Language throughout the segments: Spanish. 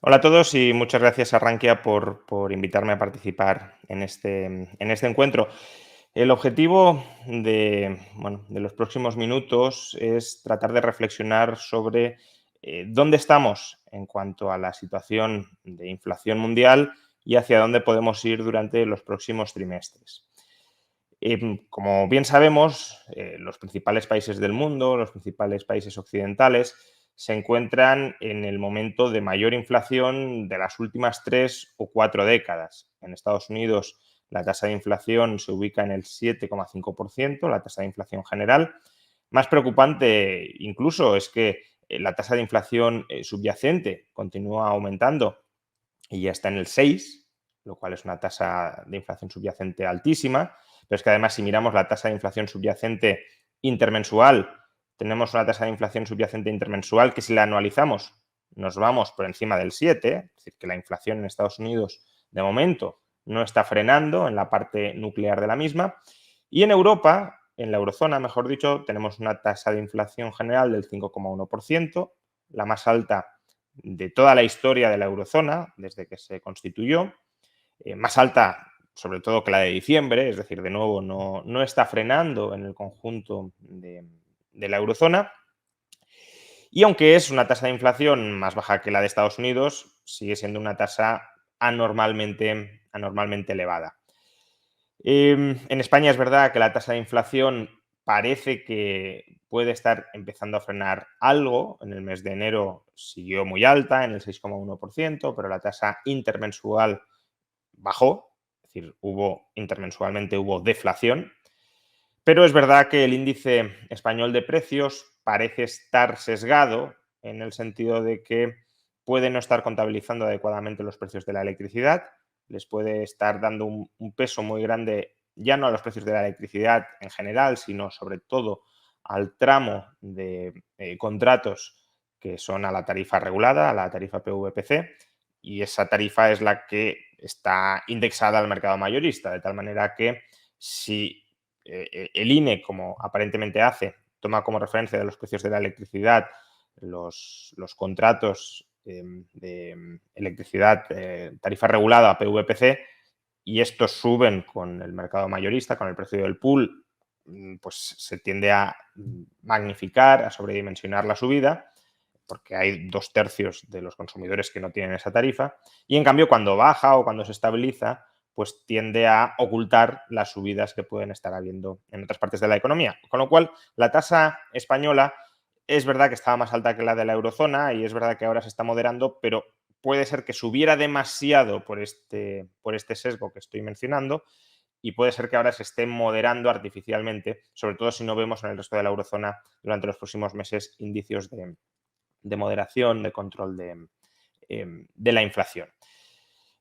Hola a todos y muchas gracias a Rankia por invitarme a participar en este encuentro. El objetivo de los próximos minutos es tratar de reflexionar sobre dónde estamos en cuanto a la situación de inflación mundial y hacia dónde podemos ir durante los próximos trimestres. Como bien sabemos, los principales países del mundo, los principales países occidentales, se encuentran en el momento de mayor inflación de las últimas 3 o 4 décadas. En Estados Unidos, la tasa de inflación se ubica en el 7,5%, la tasa de inflación general. Más preocupante incluso es que la tasa de inflación subyacente continúa aumentando y ya está en el 6, lo cual es una tasa de inflación subyacente altísima, pero es que además si miramos la tasa de inflación subyacente intermensual, tenemos una tasa de inflación subyacente intermensual que si la anualizamos nos vamos por encima del 7, es decir, que la inflación en Estados Unidos de momento no está frenando en la parte nuclear de la misma. Y en Europa, en la eurozona, mejor dicho, tenemos una tasa de inflación general del 5,1%, la más alta de toda la historia de la eurozona, desde que se constituyó, más alta sobre todo que la de diciembre, es decir, de nuevo no está frenando en el conjunto de la eurozona. Y aunque es una tasa de inflación más baja que la de Estados Unidos, sigue siendo una tasa anormalmente elevada. En España es verdad que la tasa de inflación parece que puede estar empezando a frenar algo. En el mes de enero siguió muy alta, en el 6,1%, pero la tasa intermensual bajó, es decir, intermensualmente hubo deflación. Pero es verdad que el índice español de precios parece estar sesgado en el sentido de que puede no estar contabilizando adecuadamente los precios de la electricidad, les puede estar dando un peso muy grande ya no a los precios de la electricidad en general, sino sobre todo al tramo de contratos que son a la tarifa regulada, a la tarifa PVPC, y esa tarifa es la que está indexada al mercado mayorista, de tal manera que si el INE, como aparentemente hace, toma como referencia de los precios de la electricidad los contratos de electricidad tarifa regulada PVPC y estos suben con el mercado mayorista, con el precio del pool, pues se tiende a magnificar, a sobredimensionar la subida, porque hay 2/3 de los consumidores que no tienen esa tarifa, y en cambio cuando baja o cuando se estabiliza, pues tiende a ocultar las subidas que pueden estar habiendo en otras partes de la economía. Con lo cual, la tasa española es verdad que estaba más alta que la de la eurozona y es verdad que ahora se está moderando, pero puede ser que subiera demasiado por este sesgo que estoy mencionando y puede ser que ahora se esté moderando artificialmente, sobre todo si no vemos en el resto de la eurozona durante los próximos meses indicios de moderación, de control de la inflación.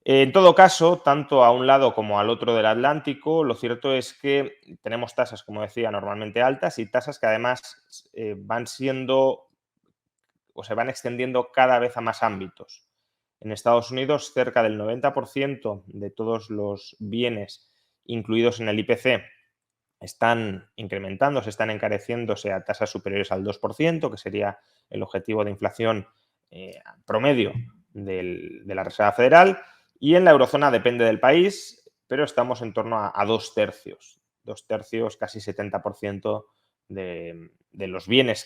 En todo caso, tanto a un lado como al otro del Atlántico, lo cierto es que tenemos tasas, como decía, normalmente altas y tasas que además van siendo o se van extendiendo cada vez a más ámbitos. En Estados Unidos, cerca del 90% de todos los bienes incluidos en el IPC están incrementándose, están encareciéndose a tasas superiores al 2%, que sería el objetivo de inflación promedio de la Reserva Federal. Y en la eurozona depende del país, pero estamos en torno a 2/3. 2/3, casi 70% de los bienes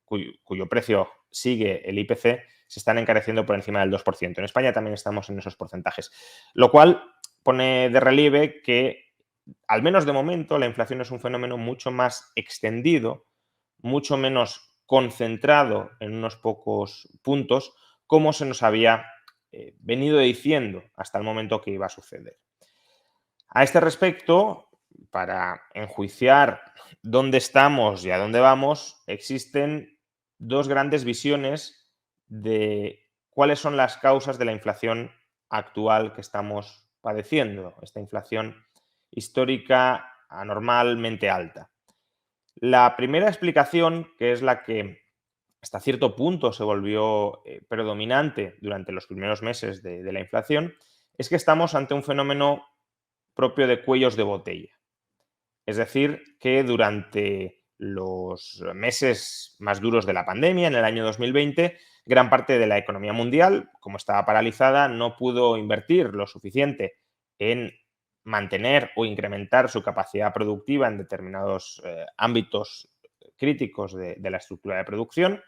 cuyo precio sigue el IPC se están encareciendo por encima del 2%. En España también estamos en esos porcentajes, lo cual pone de relieve que al menos de momento, la inflación es un fenómeno mucho más extendido, mucho menos concentrado en unos pocos puntos, como se nos había venido diciendo hasta el momento que iba a suceder. A este respecto, para enjuiciar dónde estamos y a dónde vamos, existen dos grandes visiones de cuáles son las causas de la inflación actual que estamos padeciendo, esta inflación histórica anormalmente alta. La primera explicación, que es la que hasta cierto punto se volvió predominante durante los primeros meses de la inflación, es que estamos ante un fenómeno propio de cuellos de botella. Es decir, que durante los meses más duros de la pandemia, en el año 2020, gran parte de la economía mundial, como estaba paralizada, no pudo invertir lo suficiente en mantener o incrementar su capacidad productiva en determinados ámbitos críticos de la estructura de producción.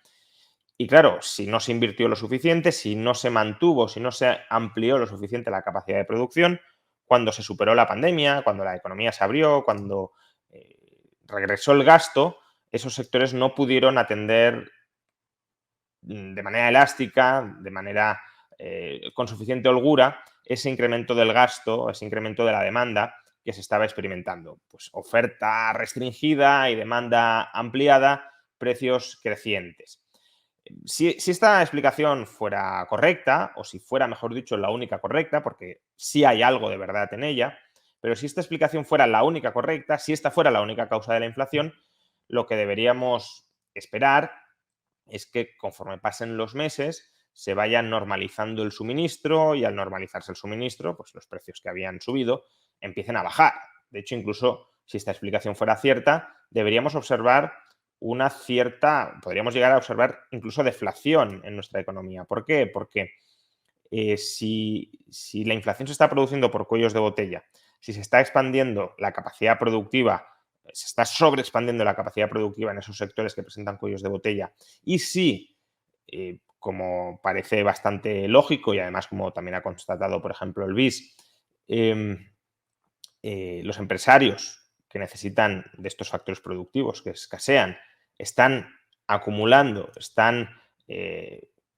Y claro, si no se invirtió lo suficiente, si no se mantuvo, si no se amplió lo suficiente la capacidad de producción, cuando se superó la pandemia, cuando la economía se abrió, cuando eh, regresó el gasto, esos sectores no pudieron atender de manera elástica, de manera con suficiente holgura, ese incremento del gasto, ese incremento de la demanda que se estaba experimentando. Pues oferta restringida y demanda ampliada, precios crecientes. Si esta explicación fuera correcta, o si fuera, mejor dicho, la única correcta, porque sí hay algo de verdad en ella, pero si esta explicación fuera la única correcta, si esta fuera la única causa de la inflación, lo que deberíamos esperar es que conforme pasen los meses se vaya normalizando el suministro y al normalizarse el suministro, pues los precios que habían subido empiecen a bajar. De hecho, incluso si esta explicación fuera cierta, deberíamos observar una cierta, podríamos llegar a observar incluso deflación en nuestra economía. ¿Por qué? Porque si la inflación se está produciendo por cuellos de botella, si se está expandiendo la capacidad productiva, se está sobreexpandiendo la capacidad productiva en esos sectores que presentan cuellos de botella, y si, como parece bastante lógico y además como también ha constatado, por ejemplo, el BIS, los empresarios que necesitan de estos factores productivos que escasean, están acumulando, están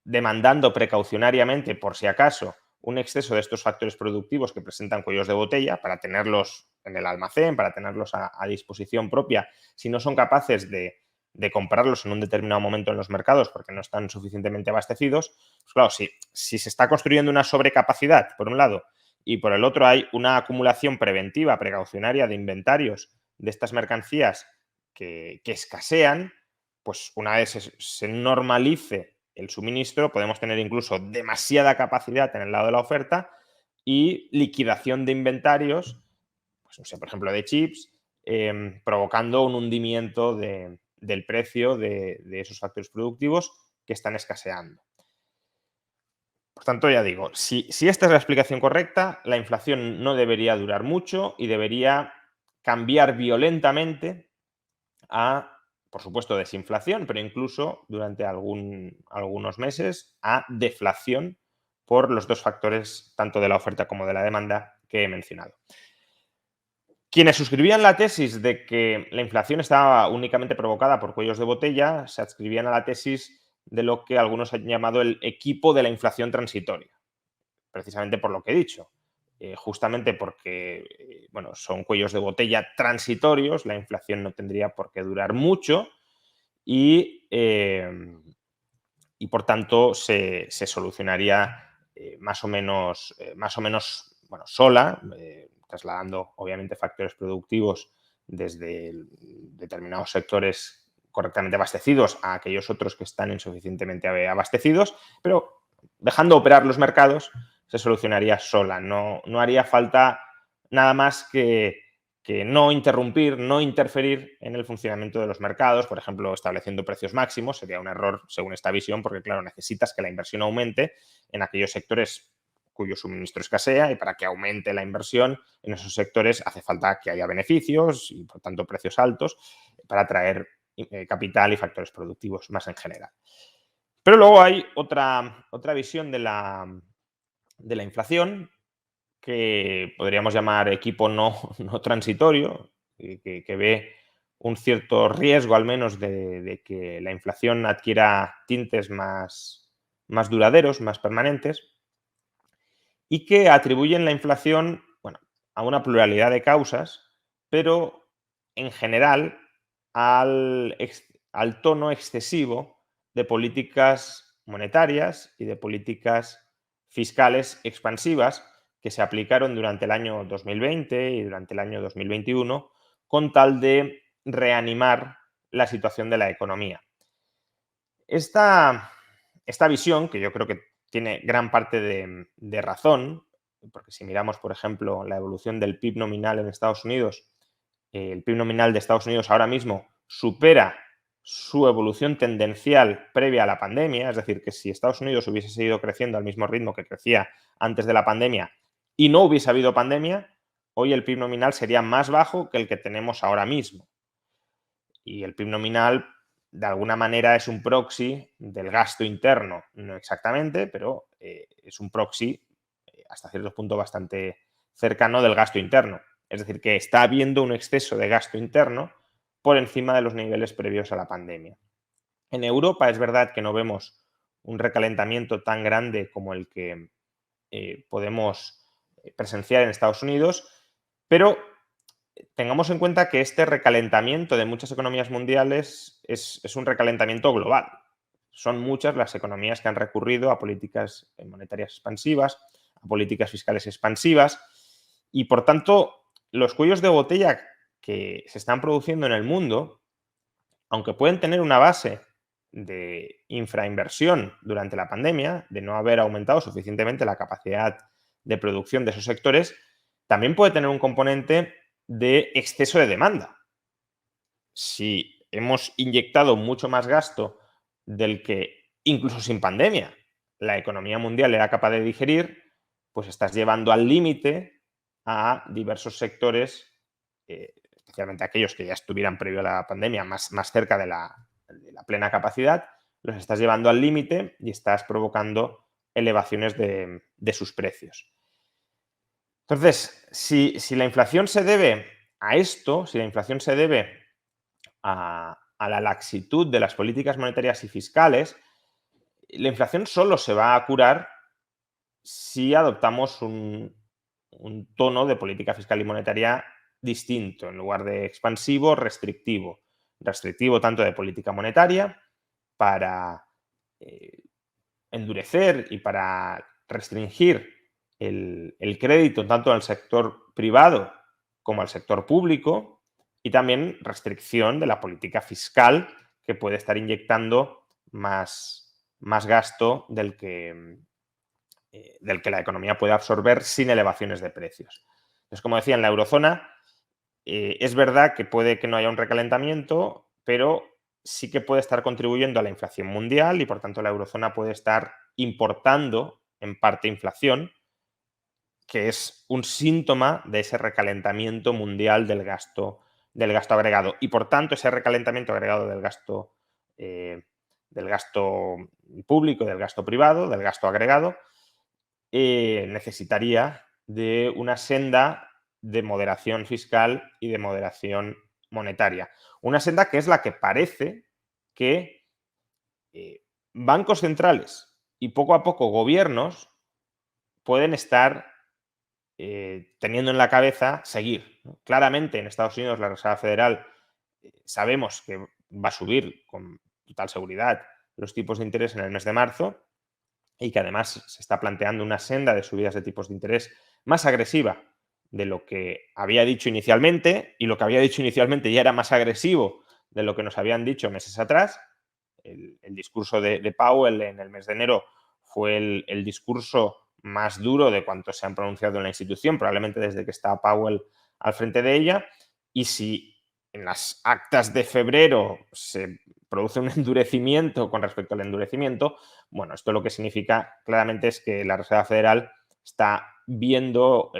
demandando precaucionariamente, por si acaso, un exceso de estos factores productivos que presentan cuellos de botella para tenerlos en el almacén, para tenerlos a disposición propia, si no son capaces de comprarlos en un determinado momento en los mercados porque no están suficientemente abastecidos, pues claro, si se está construyendo una sobrecapacidad, por un lado, y por el otro hay una acumulación preventiva, precaucionaria de inventarios de estas mercancías que escasean, pues una vez se normalice el suministro, podemos tener incluso demasiada capacidad en el lado de la oferta y liquidación de inventarios, pues no sé, por ejemplo, de chips, provocando un hundimiento del precio de esos factores productivos que están escaseando. Por tanto, ya digo, si esta es la explicación correcta, la inflación no debería durar mucho y debería cambiar violentamente a, por supuesto, desinflación, pero incluso durante algunos meses a deflación por los dos factores, tanto de la oferta como de la demanda, que he mencionado. Quienes suscribían la tesis de que la inflación estaba únicamente provocada por cuellos de botella se adscribían a la tesis de lo que algunos han llamado el equipo de la inflación transitoria, precisamente por lo que he dicho. Justamente porque bueno, son cuellos de botella transitorios, la inflación no tendría por qué durar mucho y, por tanto se solucionaría más o menos bueno, sola, trasladando obviamente factores productivos desde determinados sectores correctamente abastecidos a aquellos otros que están insuficientemente abastecidos, pero dejando operar los mercados se solucionaría sola. No haría falta nada más que no interrumpir, no interferir en el funcionamiento de los mercados, por ejemplo, estableciendo precios máximos, sería un error según esta visión, porque claro, necesitas que la inversión aumente en aquellos sectores cuyo suministro escasea y para que aumente la inversión en esos sectores hace falta que haya beneficios y por tanto precios altos para atraer capital y factores productivos más en general. Pero luego hay otra visión de la inflación que podríamos llamar equipo no transitorio, que ve un cierto riesgo al menos de que la inflación adquiera tintes más duraderos, más permanentes, y que atribuyen la inflación, bueno, a una pluralidad de causas, pero en general al tono excesivo de políticas monetarias y de políticas fiscales expansivas que se aplicaron durante el año 2020 y durante el año 2021 con tal de reanimar la situación de la economía. Esta visión, que yo creo que tiene gran parte de razón, porque si miramos, por ejemplo, la evolución del PIB nominal en Estados Unidos, el PIB nominal de Estados Unidos ahora mismo supera su evolución tendencial previa a la pandemia, es decir, que si Estados Unidos hubiese seguido creciendo al mismo ritmo que crecía antes de la pandemia y no hubiese habido pandemia, hoy el PIB nominal sería más bajo que el que tenemos ahora mismo. Y el PIB nominal, de alguna manera, es un proxy del gasto interno. No exactamente, pero es un proxy hasta cierto punto bastante cercano del gasto interno. Es decir, que está habiendo un exceso de gasto interno por encima de los niveles previos a la pandemia. En Europa es verdad que no vemos un recalentamiento tan grande como el que podemos presenciar en Estados Unidos, pero tengamos en cuenta que este recalentamiento de muchas economías mundiales es un recalentamiento global. Son muchas las economías que han recurrido a políticas monetarias expansivas, a políticas fiscales expansivas, y por tanto los cuellos de botella que se están produciendo en el mundo, aunque pueden tener una base de infrainversión durante la pandemia, de no haber aumentado suficientemente la capacidad de producción de esos sectores, también puede tener un componente de exceso de demanda. Si hemos inyectado mucho más gasto del que, incluso sin pandemia, la economía mundial era capaz de digerir, pues estás llevando al límite a diversos sectores, especialmente aquellos que ya estuvieran previo a la pandemia más cerca de la plena capacidad, los estás llevando al límite y estás provocando elevaciones de sus precios. Entonces, si la inflación se debe a esto, si la inflación se debe a la laxitud de las políticas monetarias y fiscales, la inflación solo se va a curar si adoptamos un tono de política fiscal y monetaria distinto, en lugar de expansivo, restrictivo. Restrictivo tanto de política monetaria para eh, endurecer y para restringir el crédito tanto al sector privado como al sector público, y también restricción de la política fiscal, que puede estar inyectando más gasto del que la economía puede absorber sin elevaciones de precios. Entonces, como decía, en la eurozona es verdad que puede que no haya un recalentamiento, pero sí que puede estar contribuyendo a la inflación mundial y por tanto la eurozona puede estar importando en parte inflación, que es un síntoma de ese recalentamiento mundial del gasto agregado. Y por tanto, ese recalentamiento agregado del gasto público, del gasto privado, del gasto agregado, necesitaría de una senda de moderación fiscal y de moderación monetaria. Una senda que es la que parece que bancos centrales y poco a poco gobiernos pueden estar teniendo en la cabeza seguir, ¿no? Claramente en Estados Unidos la Reserva Federal sabemos que va a subir con total seguridad los tipos de interés en el mes de marzo y que además se está planteando una senda de subidas de tipos de interés más agresiva de lo que había dicho inicialmente, y lo que había dicho inicialmente ya era más agresivo de lo que nos habían dicho meses atrás. El discurso de Powell en el mes de enero fue el discurso más duro de cuantos se han pronunciado en la institución, probablemente desde que está Powell al frente de ella, y si en las actas de febrero se produce un endurecimiento con respecto al endurecimiento, bueno, esto lo que significa claramente es que la Reserva Federal está viendo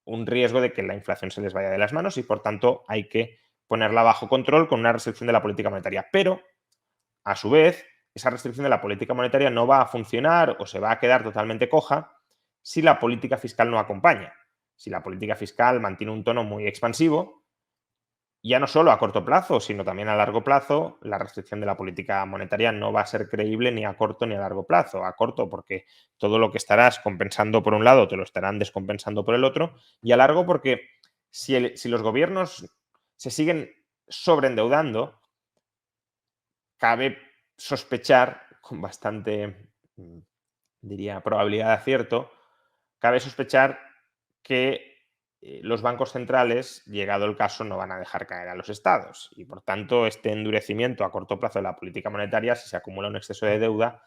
un riesgo de que la inflación se les vaya de las manos y por tanto hay que ponerla bajo control con una restricción de la política monetaria. Pero, a su vez, esa restricción de la política monetaria no va a funcionar o se va a quedar totalmente coja si la política fiscal no acompaña. Si la política fiscal mantiene un tono muy expansivo, ya no solo a corto plazo, sino también a largo plazo, la restricción de la política monetaria no va a ser creíble ni a corto ni a largo plazo. A corto, porque todo lo que estarás compensando por un lado te lo estarán descompensando por el otro, y a largo porque si los gobiernos se siguen sobreendeudando, cabe sospechar con bastante, diría, probabilidad de acierto, cabe sospechar que los bancos centrales, llegado el caso, no van a dejar caer a los estados. Y por tanto, este endurecimiento a corto plazo de la política monetaria, si se acumula un exceso de deuda,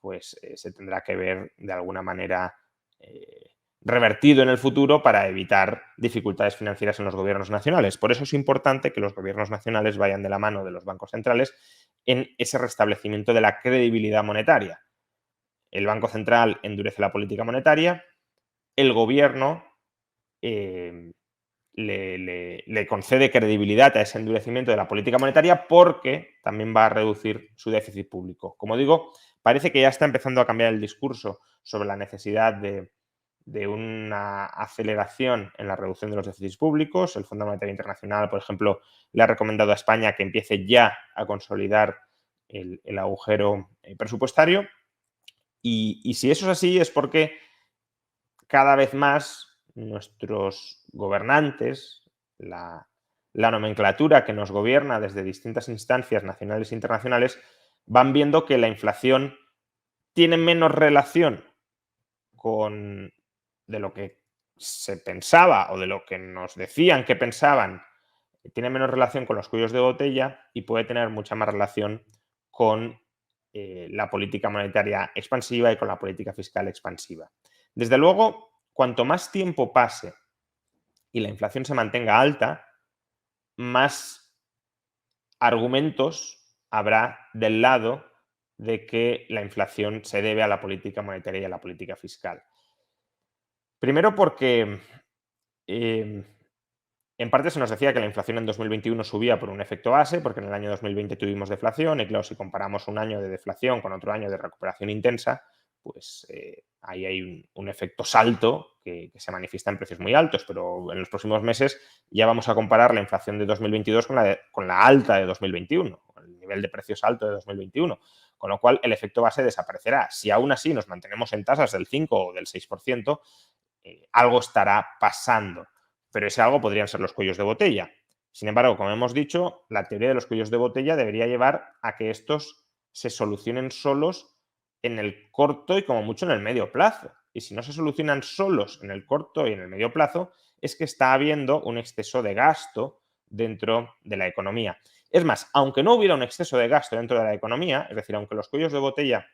pues se tendrá que ver de alguna manera revertido en el futuro para evitar dificultades financieras en los gobiernos nacionales. Por eso es importante que los gobiernos nacionales vayan de la mano de los bancos centrales en ese restablecimiento de la credibilidad monetaria. El Banco Central endurece la política monetaria, el gobierno le concede credibilidad a ese endurecimiento de la política monetaria porque también va a reducir su déficit público. Como digo, parece que ya está empezando a cambiar el discurso sobre la necesidad de una aceleración en la reducción de los déficits públicos. El Fondo Monetario Internacional, por ejemplo, le ha recomendado a España que empiece ya a consolidar el agujero presupuestario. Y si eso es así es porque cada vez más nuestros gobernantes, la nomenclatura que nos gobierna desde distintas instancias nacionales e internacionales, van viendo que la inflación tiene menos relación con de lo que se pensaba o de lo que nos decían que pensaban, tiene menos relación con los cuellos de botella y puede tener mucha más relación con la política monetaria expansiva y con la política fiscal expansiva. Desde luego, cuanto más tiempo pase y la inflación se mantenga alta, más argumentos habrá del lado de que la inflación se debe a la política monetaria y a la política fiscal. Primero porque en parte se nos decía que la inflación en 2021 subía por un efecto base, porque en el año 2020 tuvimos deflación y claro, si comparamos un año de deflación con otro año de recuperación intensa, pues ahí hay un efecto salto que se manifiesta en precios muy altos, pero en los próximos meses ya vamos a comparar la inflación de 2022 con la alta de 2021, el nivel de precios alto de 2021, con lo cual el efecto base desaparecerá. Si aún así nos mantenemos en tasas del 5 o del 6%, algo estará pasando, pero ese algo podrían ser los cuellos de botella. Sin embargo, como hemos dicho, la teoría de los cuellos de botella debería llevar a que estos se solucionen solos en el corto y como mucho en el medio plazo. Y si no se solucionan solos en el corto y en el medio plazo, es que está habiendo un exceso de gasto dentro de la economía. Es más, aunque no hubiera un exceso de gasto dentro de la economía, es decir, aunque los cuellos de botella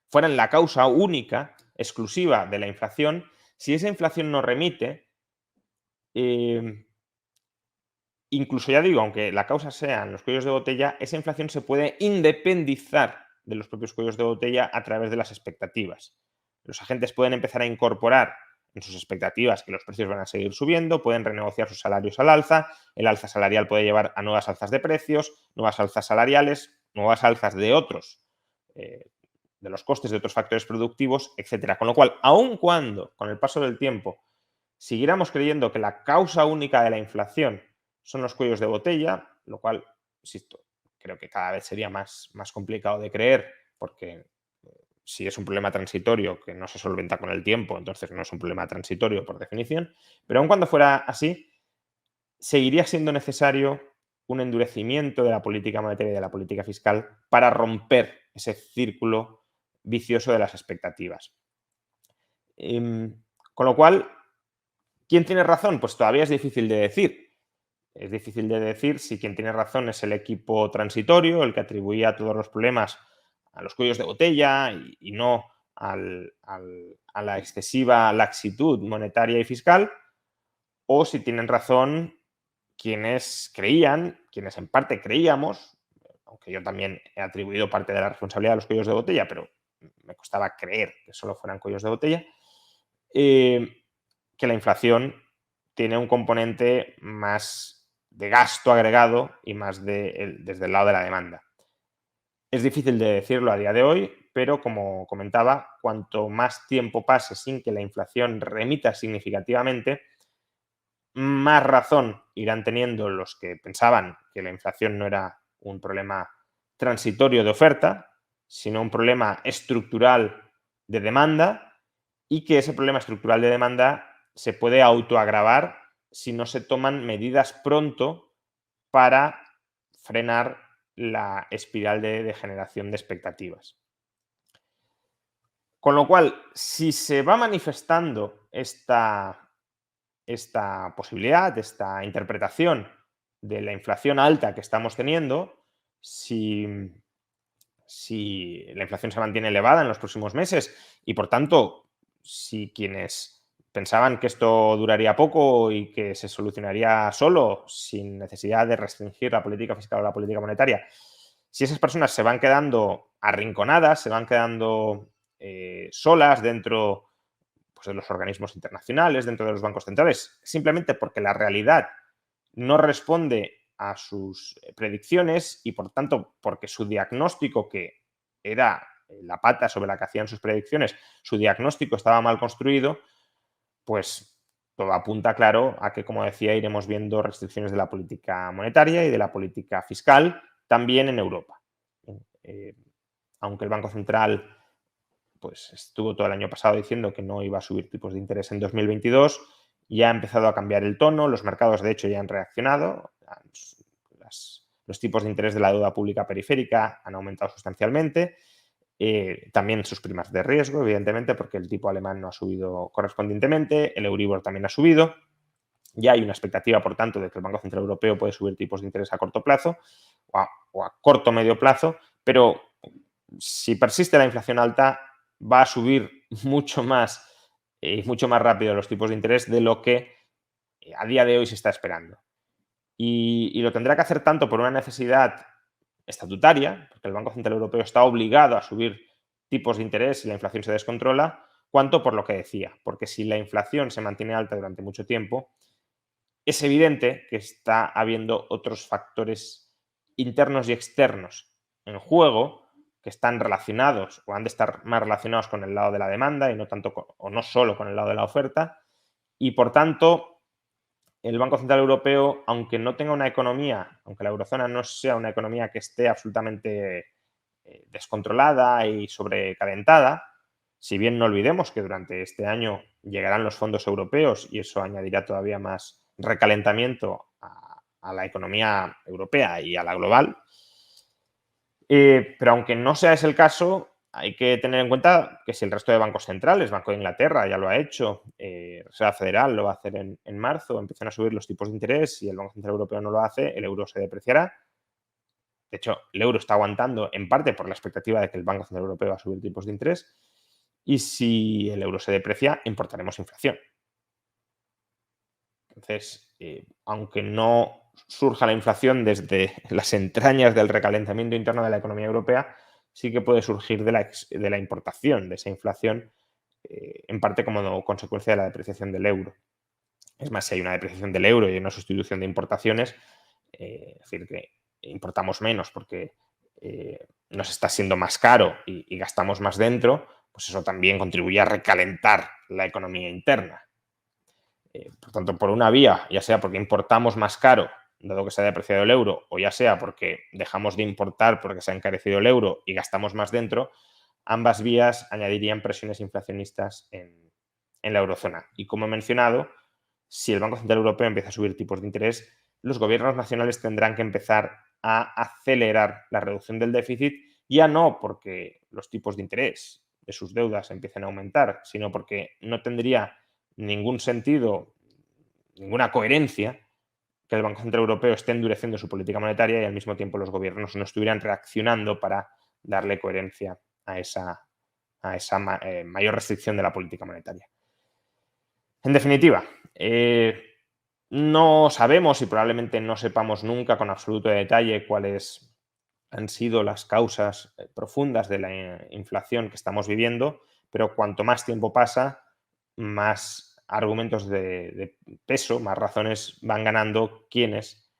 fueran la causa única, exclusiva de la inflación, si esa inflación no remite, incluso ya digo, aunque la causa sean los cuellos de botella, esa inflación se puede independizar de los propios cuellos de botella a través de las expectativas. Los agentes pueden empezar a incorporar en sus expectativas que los precios van a seguir subiendo, pueden renegociar sus salarios al alza, el alza salarial puede llevar a nuevas alzas de precios, nuevas alzas salariales, nuevas alzas de otros, de los costes de otros factores productivos, etcétera. Con lo cual, aun cuando con el paso del tiempo siguiéramos creyendo que la causa única de la inflación son los cuellos de botella, lo cual, insisto, creo que cada vez sería más complicado de creer, porque si es un problema transitorio que no se solventa con el tiempo, entonces no es un problema transitorio por definición, pero aun cuando fuera así, seguiría siendo necesario un endurecimiento de la política monetaria y de la política fiscal para romper ese círculo vicioso de las expectativas. Con lo cual, ¿quién tiene razón? Pues todavía es difícil de decir. Es difícil de decir si quien tiene razón es el equipo transitorio, el que atribuía todos los problemas a los cuellos de botella y no a la excesiva laxitud monetaria y fiscal, o si tienen razón quienes creían, quienes en parte creíamos, aunque yo también he atribuido parte de la responsabilidad a los cuellos de botella, pero me costaba creer que solo fueran cuellos de botella, que la inflación tiene un componente más de gasto agregado y más desde el lado de la demanda. Es difícil de decirlo a día de hoy, pero como comentaba, cuanto más tiempo pase sin que la inflación remita significativamente, más razón irán teniendo los que pensaban que la inflación no era un problema transitorio de oferta, sino un problema estructural de demanda y que ese problema estructural de demanda se puede autoagravar si no se toman medidas pronto para frenar la espiral de generación de expectativas. Con lo cual, si se va manifestando esta posibilidad, esta interpretación de la inflación alta que estamos teniendo, si la inflación se mantiene elevada en los próximos meses y, por tanto, si quienes pensaban que esto duraría poco y que se solucionaría solo, sin necesidad de restringir la política fiscal o la política monetaria, si esas personas se van quedando arrinconadas, se van quedando solas dentro, pues, de los organismos internacionales, dentro de los bancos centrales, simplemente porque la realidad no responde a sus predicciones y, por tanto, porque su diagnóstico, que era la pata sobre la que hacían sus predicciones, su diagnóstico estaba mal construido, pues todo apunta, claro, a que, como decía, iremos viendo restricciones de la política monetaria y de la política fiscal también en Europa. Eh, Aunque el Banco Central, pues, estuvo todo el año pasado diciendo que no iba a subir tipos de interés en 2022, ya ha empezado a cambiar el tono, los mercados de hecho ya han reaccionado, los tipos de interés de la deuda pública periférica han aumentado sustancialmente, también sus primas de riesgo, evidentemente, porque el tipo alemán no ha subido correspondientemente, el Euribor también ha subido, ya hay una expectativa, por tanto, de que el Banco Central Europeo puede subir tipos de interés a corto plazo o a corto o medio plazo, pero si persiste la inflación alta, va a subir mucho más rápido los tipos de interés de lo que a día de hoy se está esperando. Y lo tendrá que hacer tanto por una necesidad estatutaria, porque el Banco Central Europeo está obligado a subir tipos de interés si la inflación se descontrola, cuanto por lo que decía, porque si la inflación se mantiene alta durante mucho tiempo, es evidente que está habiendo otros factores internos y externos en juego que están relacionados o han de estar más relacionados con el lado de la demanda y no tanto o no solo con el lado de la oferta. Y por tanto, el Banco Central Europeo, aunque no tenga una economía, aunque la eurozona no sea una economía que esté absolutamente descontrolada y sobrecalentada, si bien no olvidemos que durante este año llegarán los fondos europeos y eso añadirá todavía más recalentamiento a la economía europea y a la global, pero aunque no sea ese el caso, hay que tener en cuenta que si el resto de bancos centrales, Banco de Inglaterra ya lo ha hecho, Reserva Federal lo va a hacer en marzo, empiezan a subir los tipos de interés y el Banco Central Europeo no lo hace, el euro se depreciará. De hecho, el euro está aguantando en parte por la expectativa de que el Banco Central Europeo va a subir tipos de interés. Y si el euro se deprecia, importaremos inflación. Entonces, aunque no surja la inflación desde las entrañas del recalentamiento interno de la economía europea, sí que puede surgir de la importación de esa inflación, en parte como consecuencia de la depreciación del euro. Es más, si hay una depreciación del euro y una sustitución de importaciones, es decir, que importamos menos porque nos está siendo más caro y gastamos más dentro, pues eso también contribuye a recalentar la economía interna. Por tanto, por una vía, ya sea porque importamos más caro, dado que se ha depreciado el euro, o ya sea porque dejamos de importar porque se ha encarecido el euro y gastamos más dentro, ambas vías añadirían presiones inflacionistas en la eurozona. Y como he mencionado, si el Banco Central Europeo empieza a subir tipos de interés, los gobiernos nacionales tendrán que empezar a acelerar la reducción del déficit, ya no porque los tipos de interés de sus deudas empiecen a aumentar, sino porque no tendría ningún sentido, ninguna coherencia que el Banco Central Europeo esté endureciendo su política monetaria y al mismo tiempo los gobiernos no estuvieran reaccionando para darle coherencia a esa mayor restricción de la política monetaria. En definitiva, no sabemos y probablemente no sepamos nunca con absoluto detalle cuáles han sido las causas profundas de la inflación que estamos viviendo, pero cuanto más tiempo pasa, más argumentos de peso, más razones van ganando quienes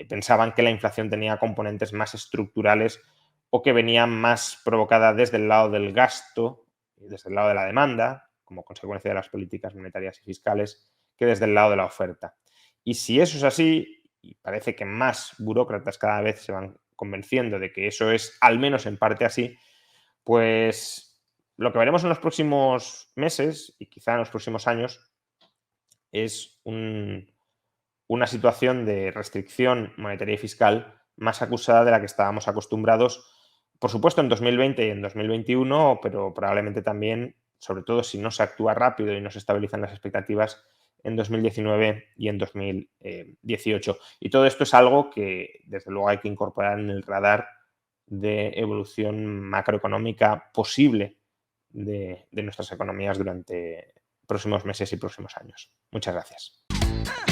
pensaban que la inflación tenía componentes más estructurales o que venía más provocada desde el lado del gasto, desde el lado de la demanda, como consecuencia de las políticas monetarias y fiscales, que desde el lado de la oferta. Y si eso es así, y parece que más burócratas cada vez se van convenciendo de que eso es al menos en parte así, pues lo que veremos en los próximos meses y quizá en los próximos años es una situación de restricción monetaria y fiscal más acusada de la que estábamos acostumbrados, por supuesto en 2020 y en 2021, pero probablemente también, sobre todo si no se actúa rápido y no se estabilizan las expectativas, en 2019 y en 2018. Y todo esto es algo que, desde luego, hay que incorporar en el radar de evolución macroeconómica posible de nuestras economías durante próximos meses y próximos años. Muchas gracias.